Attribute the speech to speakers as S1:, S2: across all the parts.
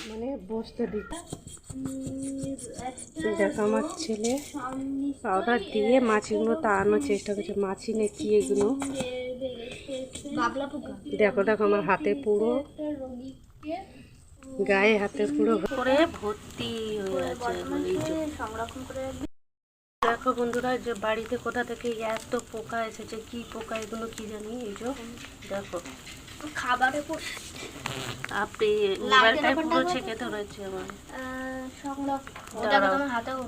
S1: মানে বসতে দিচ্ছে। দেখো আমার ছেলে পাউডার দিয়ে মাছিগুলো তাড়ানোর চেষ্টা করছে। মাছি নাকি এগুলো, দেখো দেখো আমার হাতে পুরো গায়ে হাতে পুরো করে ভর্তি হয়ে আছে। সংরক্ষণ করে দেখো বন্ধুরা, যে বাড়িতে কোথা থেকে এত পোকা এসেছে, কি পোকা এগুলো কি জানি। এই যে দেখো
S2: খাবারে
S1: আপনি মোবাইলটাই পুরো ছেঁকে ধরেছে আমার।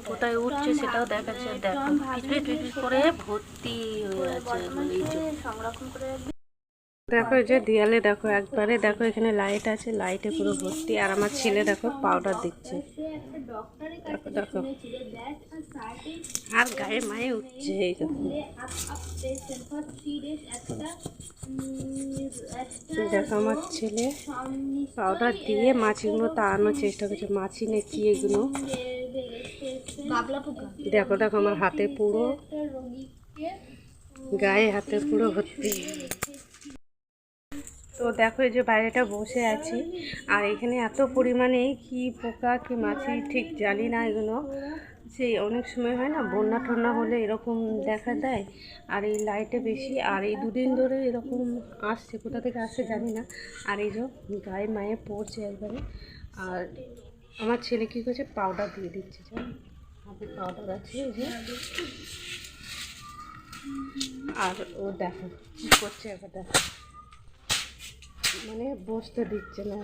S1: কোথায় উঠছে সেটাও দেখাচ্ছে। দেখো পিট করে ভর্তি হয়ে আছে।
S2: সংরক্ষণ করে
S1: দেখো এই যে দেয়ালে দেখো একবারে, দেখো এখানে লাইট আছে, লাইটে পুরো ভর্তি। আর আমার ছেলে দেখো পাউডার দিচ্ছে। দেখো দেখো আর গায়ে মায়ে উঠছে। এই দেখো আমার ছেলে পাউডার দিয়ে মাছিগুলো তাড়ানোর চেষ্টা করছে। মাছি নাকি এগুলো, দেখো দেখো আমার হাতে পুরো গায়ে হাতে পুরো ভর্তি। তো দেখো এই যে বাইরেটা বসে আছি, আর এখানে এত পরিমাণে কি পোকা কি মাছি ঠিক জানি না। এগুলো সেই অনেক সময় হয় না, বন্যা টন্যা হলে এরকম দেখা দেয়। আর এই লাইটে বেশি, আর এই দুদিন ধরে এরকম আসছে, কোথা থেকে আসছে জানি না। আর এই যে গায়ে মায়ে পড়ছে একবারে। আর আমার ছেলে কী করছে, পাউডার দিয়ে দিচ্ছে। জানো হাতে পাউডার আছে এই যে। আর ও দেখো কী করছে, এবার দেখো মানে বসতে দিচ্ছে না।